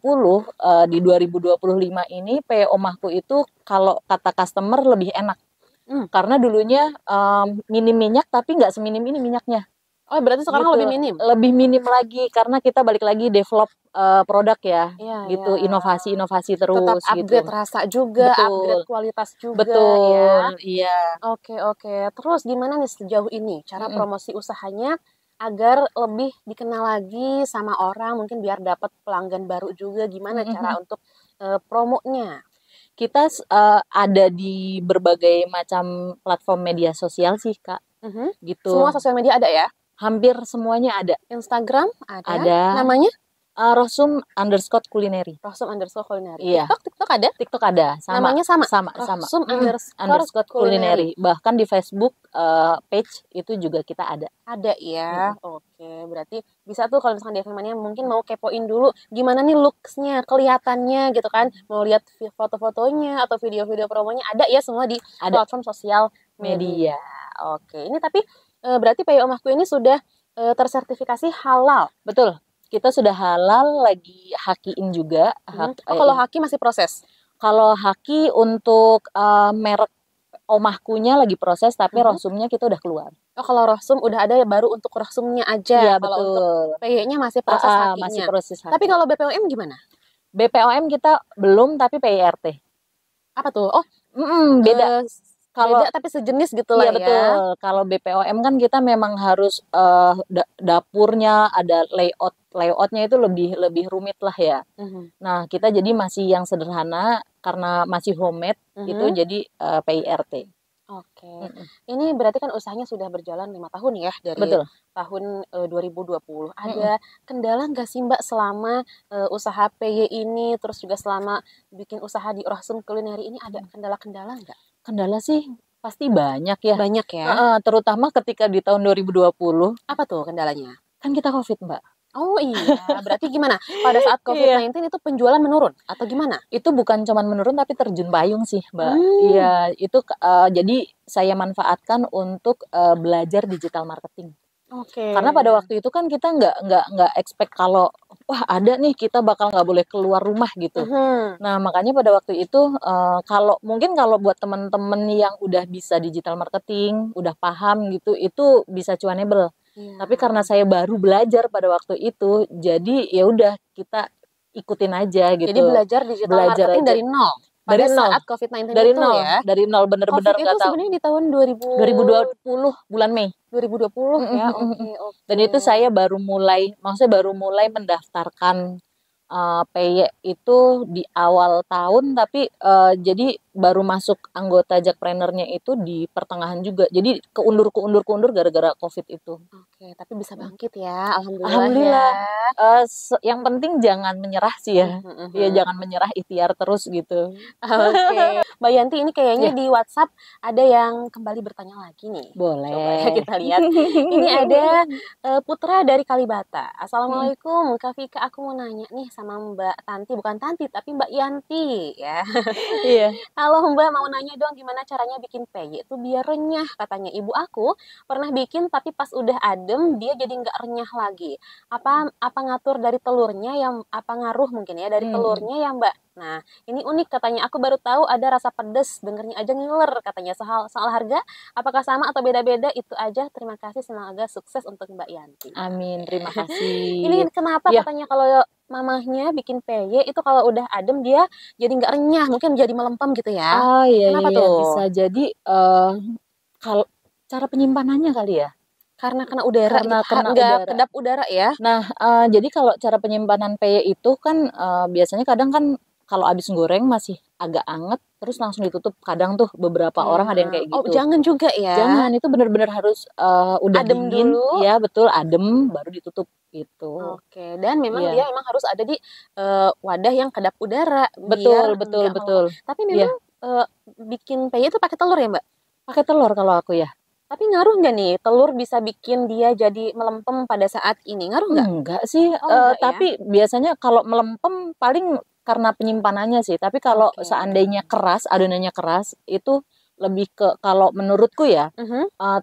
di 2025 ini peye omahku itu kalau kata customer lebih enak. Karena dulunya minim minyak tapi nggak seminim ini minyaknya. Oh, berarti sekarang Gitu. lebih minim? Lebih minim lagi karena kita balik lagi develop produk ya, Iya, gitu. iya. Inovasi Tetap terus gitu. upgrade rasa juga, Betul. upgrade kualitas juga ya. Betul, iya. Oke. Terus gimana nih sejauh ini cara promosi usahanya agar lebih dikenal lagi sama orang, mungkin biar dapat pelanggan baru juga. Gimana cara untuk promonya? Kita ada di berbagai macam platform media sosial sih, Kak. Gitu. Semua sosial media ada ya? Hampir semuanya ada. Instagram ada? Ada. Namanya? Rosum_culinary. Rosum_culinary. Iya. TikTok ada? TikTok ada. Sama. Namanya sama? Sama. Rosum_culinary. Bahkan di Facebook page itu juga kita ada. Ada ya. Oke, berarti bisa tuh kalau misalkan di Filmania mungkin mau kepoin dulu gimana nih looks-nya, kelihatannya gitu kan. Mau lihat foto-fotonya atau video-video promonya ada ya semua di platform sosial media. Oke, ini tapi berarti peye omahku ini sudah tersertifikasi halal. Betul. Kita sudah halal, lagi hakiin juga. Kalau haki masih proses? Kalau haki untuk merek omahkunya lagi proses, tapi rosumnya kita udah keluar. Oh, kalau rosum udah ada ya baru untuk rosumnya aja. Iya, kalau betul. untuk peye-nya masih proses hakinya. Masih proses haki. Tapi kalau BPOM gimana? BPOM kita belum, tapi PIRT. Apa tuh? Oh, beda. Beda tapi sejenis gitu lah ya. Iya betul. Kalau BPOM kan kita memang harus dapurnya ada layoutnya itu lebih rumit lah ya. Nah kita jadi masih yang sederhana karena masih homemade itu jadi PIRT. Oke. Ini berarti kan usahanya sudah berjalan 5 tahun ya dari tahun 2020. Ada kendala nggak sih Mbak selama usaha peye ini, terus juga selama bikin usaha di Rosum_culinary ini ada kendala-kendala nggak? Kendala sih pasti banyak ya. Banyak ya. Terutama ketika di tahun 2020. Apa tuh kendalanya? Kan kita COVID, Mbak. Oh iya, berarti gimana? Pada saat COVID-19 itu penjualan menurun atau gimana? Itu bukan cuman menurun tapi terjun payung sih, Mbak. Iya, itu jadi saya manfaatkan untuk belajar digital marketing. Oke. Karena pada waktu itu kan kita nggak expect kalau wah ada nih kita bakal nggak boleh keluar rumah gitu. Nah makanya pada waktu itu kalau buat teman-teman yang udah bisa digital marketing, udah paham gitu, itu bisa cuanable. Tapi karena saya baru belajar pada waktu itu, jadi ya udah kita ikutin aja gitu. Jadi belajar digital marketing aja. dari nol. Pada saat COVID-19 dari itu nol, ya. Dari nol bener-bener nggak tahu. Itu sebenarnya di tahun 2020 bulan Mei. 2020 ya. Oke. Dan itu saya baru mulai mendaftarkan peye itu di awal tahun, tapi jadi baru masuk anggota Jakprenernya itu di pertengahan juga. Jadi keundur gara-gara COVID itu. Oke, tapi bisa bangkit ya. Alhamdulillah, Alhamdulillah. ya. Yang penting jangan menyerah sih ya. Ya jangan menyerah, ikhtiar terus gitu. Oke. Mbak Yanti, ini kayaknya Ya. di WhatsApp ada yang kembali bertanya lagi nih. Boleh. Coba ya kita lihat. Ini ada Putra dari Kalibata. Assalamualaikum, Kak Vika, aku mau nanya nih sama Mbak Tanti, bukan Tanti tapi Mbak Yanti ya. Iya. Halo Mbak, mau nanya dong gimana caranya bikin peye itu biar renyah. Katanya ibu aku pernah bikin tapi pas udah adem dia jadi nggak renyah lagi. Apa ngatur dari telurnya yang apa ngaruh mungkin ya dari telurnya ya Mbak. Nah, ini unik katanya. Aku baru tahu ada rasa pedes, dengernya aja ngiler katanya. Soal harga, apakah sama atau beda-beda? Itu aja. Terima kasih, semoga sukses untuk Mbak Yanti. Amin, terima kasih. Ini kenapa Ya. katanya kalau mamahnya bikin peye itu kalau udah adem dia jadi nggak renyah, mungkin jadi melempem gitu ya. Oh iya, Kenapa iya, tuh? bisa jadi kalau cara penyimpanannya kali ya. Karena kena udara Karena gitu, kena nggak udara. kedap udara ya. Nah, jadi kalau cara penyimpanan peye itu kan biasanya kadang kan kalau abis goreng masih agak anget, terus langsung ditutup. Kadang tuh beberapa orang ada yang kayak Oh, gitu. jangan juga ya. Jangan, itu benar-benar harus udah Adem dingin, dulu. ya betul, adem baru ditutup gitu. Oke, dan memang Iya. dia memang harus ada di wadah yang kedap udara Betul, biar betul, nggak betul. melempem. Tapi memang bikin peye itu pakai telur ya, Mbak? Pakai telur kalau aku ya. Tapi ngaruh nggak nih telur bisa bikin dia jadi melempem pada saat ini? Ngaruh nggak? Enggak sih, enggak ya? tapi biasanya kalau melempem paling karena penyimpanannya sih. Tapi kalau Oke. seandainya keras, adonannya keras, itu lebih ke kalau menurutku ya,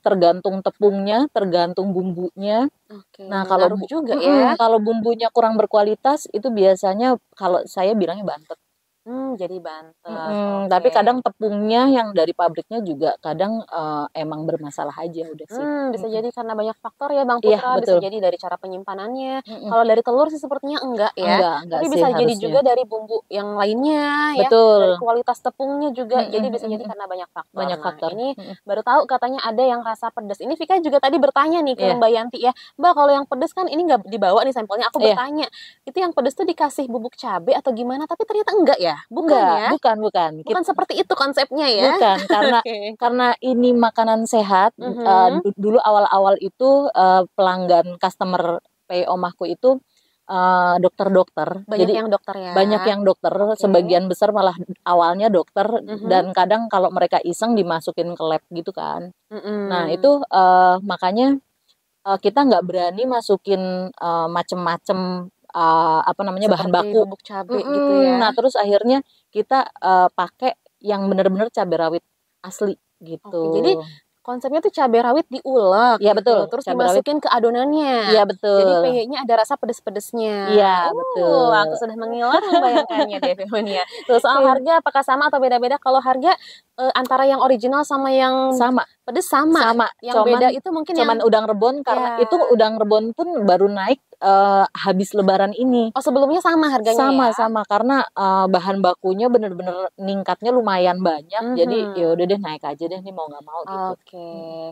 tergantung tepungnya, tergantung bumbunya. Oke, Nah, kalau ngaruh juga ya. kalau bumbunya kurang berkualitas, itu biasanya kalau saya bilangnya bantet. Jadi bantet. Tapi Oke. kadang tepungnya yang dari pabriknya juga kadang emang bermasalah aja udah sih. Bisa jadi karena banyak faktor ya Bang Iya, Putra, bisa betul. jadi dari cara penyimpanannya. Mm-mm. Kalau dari telur sih sepertinya enggak ya. Enggak Tapi sih bisa jadi harusnya. juga dari bumbu yang lainnya ya. Betul. Dari kualitas tepungnya juga. Jadi bisa jadi Mm-mm. karena banyak faktor. Banyak Nah, faktor. ini baru tahu katanya ada yang rasa pedas. Ini Vika juga tadi bertanya nih ke Iya. Mbak Yanti ya. Mbak, kalau yang pedas kan ini nggak dibawa nih sampelnya. Aku Iya. bertanya, itu yang pedas tuh dikasih bubuk cabai atau gimana? Tapi ternyata enggak ya. Bukan ya. Bukan. Bukan seperti itu konsepnya ya. Bukan, karena Oke. karena ini makanan sehat. Dulu awal-awal itu pelanggan customer peye omahku itu dokter-dokter. Banyak Jadi yang dokter ya. banyak yang dokter, sebagian besar malah awalnya dokter, dan kadang kalau mereka iseng dimasukin ke lab gitu kan. Nah, itu makanya kita nggak berani masukin macem-macem bahan Seperti baku. bubuk cabai gitu ya. Nah, terus akhirnya kita pakai yang benar-benar cabai rawit asli gitu. Oke, jadi konsepnya tuh cabai rawit diulek Iya, gitu, betul. terus Cabai rawit. dimasukin ke adonannya. Iya, betul. Jadi peyenya ada rasa pedes-pedesnya. Iya, betul. Aku sudah mengiler membayangkannya deh, Femonia. Terus soal harga apakah sama atau beda-beda? Kalau harga antara yang original sama yang Sama. pedes sama. Yang beda itu mungkin cuman yang udang rebon, karena itu udang rebon pun baru naik habis lebaran ini. Oh, sebelumnya sama harganya ya? Sama karena bahan bakunya bener-bener ningkatnya lumayan banyak. Jadi ya udah deh, naik aja deh nih mau nggak mau gitu. Oke,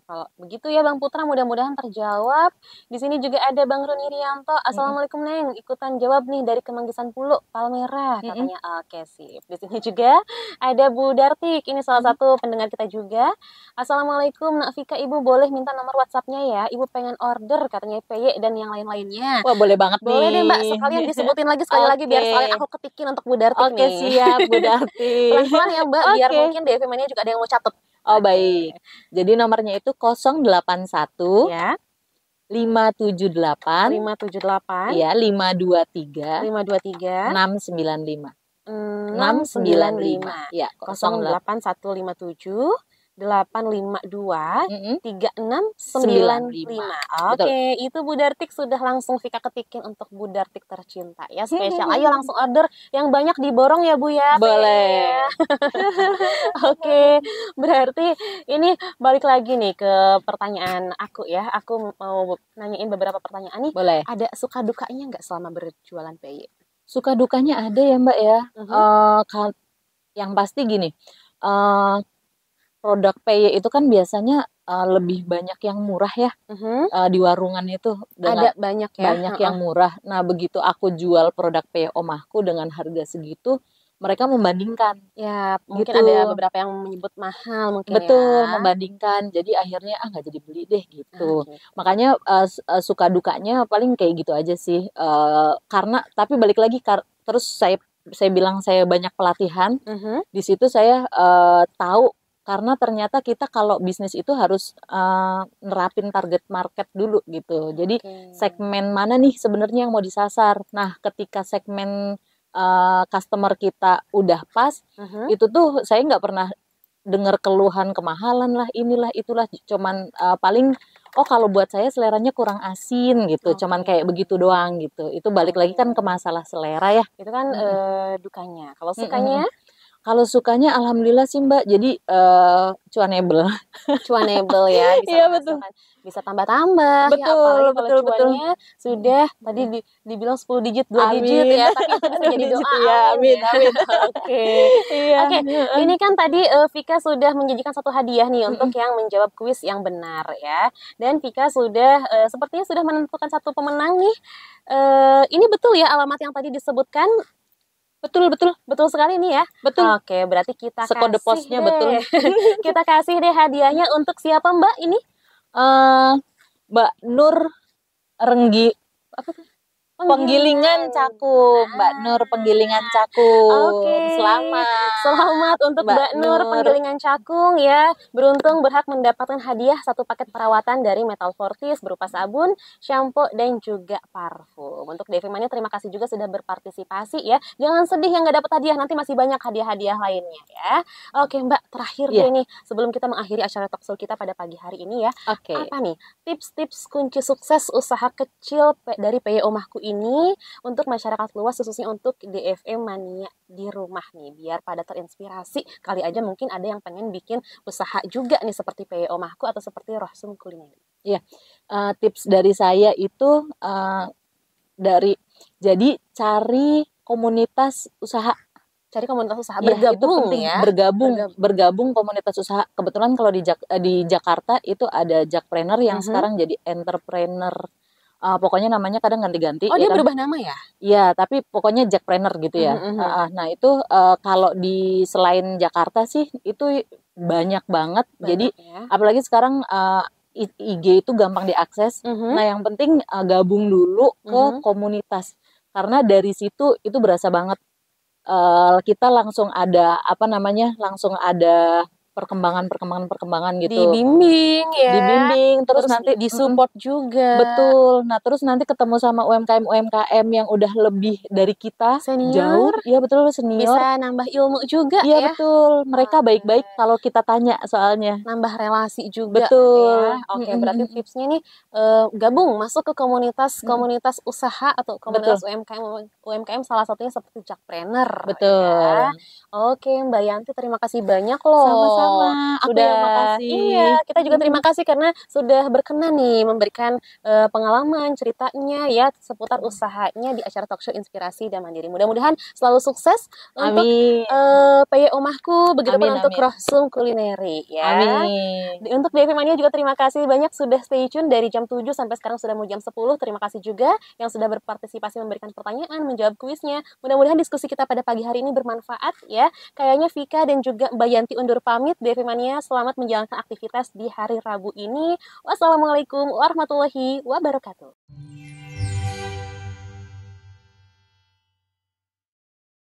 kalau begitu ya Bang Putra, mudah-mudahan terjawab. Di sini juga ada Bang Roni Rianto. Assalamualaikum Neng, ikutan jawab nih dari Kemanggisan Pulo, Palmerah katanya. Oke, sip. Di sini juga ada Bu Dartik, ini salah satu pendengar kita juga. Assalamualaikum Nak Vika, Ibu boleh minta nomor WhatsApp-nya ya? Ibu pengen order katanya peye dan yang lain-lainnya. Wah, boleh banget nih. Boleh deh Mbak, sekalian disebutin lagi sekali lagi biar sekalian aku ketikin untuk Bu Dartik nih. Oke, siap Bu Dartik. Pelan-pelan ya Mbak, biar mungkin di FM-nya juga ada yang mau catet. Oh, baik. Jadi nomornya itu 081 ya. 578 578 ya 523 523 695 695 ya 08157 852 3695. Betul. Oke, itu Bu Dartik sudah langsung Vika ketikin untuk Bu Dartik tercinta ya, spesial. Ayo langsung order yang banyak diborong ya Bu ya. Boleh. Oke, berarti ini balik lagi nih ke pertanyaan aku ya. Aku mau nanyain beberapa pertanyaan nih. Boleh. Ada suka dukanya nggak selama berjualan peye? Suka dukanya ada ya Mbak ya. Yang pasti gini, produk peye itu kan biasanya lebih banyak yang murah ya. Di warungan itu ada banyak ya. Banyak yang murah. Nah, begitu aku jual produk peye omahku dengan harga segitu, mereka membandingkan Ya, mungkin gitu. ada beberapa yang menyebut mahal mungkin Betul, ya. membandingkan. Jadi akhirnya nggak jadi beli deh gitu. Oke. Makanya suka dukanya paling kayak gitu aja sih. Karena tapi balik lagi terus saya bilang saya banyak pelatihan. Mhm. Di situ saya tahu karena ternyata kita kalau bisnis itu harus nerapin target market dulu gitu. Jadi Oke. segmen mana nih sebenarnya yang mau disasar. Nah, ketika segmen customer kita udah pas, Mhm. itu tuh saya nggak pernah dengar keluhan kemahalan lah, inilah itulah, cuman paling kalau buat saya seleranya kurang asin gitu, cuman Oke. kayak begitu doang gitu. Itu balik lagi kan ke masalah selera ya. Itu kan Mm-mm. dukanya. Kalau Mm-mm. sukanya? Kalau sukanya alhamdulillah sih Mbak, jadi cuanable. Cuanable ya, bisa Iya betul. menghasilkan, bisa tambah-tambah ya, Betul, apalagi kalau betul, betul. cuannya sudah tadi dibilang 10 digit, 2 digit Amin. ya, tapi itu bisa jadi doa, Ya, amin amin, ya. amin. Oke. Iya. Oke, ini kan tadi Vika sudah menjanjikan satu hadiah nih untuk Mm-mm. yang menjawab kuis yang benar ya. Dan Vika sudah sepertinya sudah menentukan satu pemenang nih. Ini betul ya alamat yang tadi disebutkan? Betul, betul, Betul sekali nih ya. betul. Oke, berarti kita Sekode kasih posnya deh. betul. Kita kasih deh hadiahnya untuk siapa Mbak ini? Mbak Nur Renggi apa tuh? Penggilingan Cakung, Mbak Nur Penggilingan Cakung. Oke. Selamat. Selamat untuk Mbak Nur Penggilingan Cakung ya. Beruntung berhak mendapatkan hadiah satu paket perawatan dari Metal Fortis berupa sabun, shampoo, dan juga parfum. Untuk Devi Mania terima kasih juga sudah berpartisipasi ya. Jangan sedih yang nggak dapat hadiah, nanti masih banyak hadiah-hadiah lainnya ya. Oke Mbak, terakhir deh nih sebelum kita mengakhiri acara talkshow kita pada pagi hari ini ya. Oke. Apa nih tips-tips kunci sukses usaha kecil dari PY Omahku ini untuk masyarakat luas, khususnya untuk DFM Mania di rumah nih, biar pada terinspirasi. Kali aja mungkin ada yang pengen bikin usaha juga nih seperti PY Omahku atau seperti Rohsum Kulineri. Iya, tips dari saya itu jadi cari komunitas usaha. Cari komunitas usaha, Ya, bergabung itu penting ya. bergabung komunitas usaha. Kebetulan kalau di Jakarta itu ada Jakpreneur yang sekarang jadi entrepreneur. Pokoknya namanya kadang ganti-ganti. Oh, ya dia kan? berubah nama ya? Iya, tapi pokoknya Jakpreneur gitu ya. Nah itu kalau di selain Jakarta sih itu banyak banget. Jadi ya. apalagi sekarang IG itu gampang diakses. Nah yang penting gabung dulu ke komunitas, karena dari situ itu berasa banget kita langsung ada langsung ada perkembangan gitu. Dibimbing ya. Dibimbing terus nanti disupport juga. Betul. Nah, terus nanti ketemu sama UMKM yang udah lebih dari kita, senior. Jauh. Iya betul, senior. Bisa nambah ilmu juga ya. Iya betul. Mereka baik-baik kalau kita tanya soalnya. Nambah relasi juga. Betul. Ya. Oke, berarti tipsnya nih gabung masuk ke komunitas usaha atau komunitas UMKM salah satunya seperti Jakpreneur. Betul. Ya. Oke, Mbak Yanti terima kasih banyak loh. Sama-sama. Sudah, makasih. Iya, kita juga terima kasih karena sudah berkenan nih memberikan pengalaman, ceritanya ya seputar usahanya di acara talkshow Inspirasi dan Mandiri. Mudah-mudahan selalu sukses untuk PY Omahku, begitupun untuk Rohsum Kulineri ya. Amin. Untuk Devi Mania juga terima kasih banyak sudah stay tune dari jam 7 sampai sekarang sudah mau jam 10. Terima kasih juga yang sudah berpartisipasi memberikan pertanyaan, menjawab kuisnya. Mudah-mudahan diskusi kita pada pagi hari ini bermanfaat ya. Kayaknya Vika dan juga Mbak Yanti undur pamit. Devi Mania selamat menjalankan aktivitas di hari Rabu ini. Wassalamualaikum warahmatullahi wabarakatuh.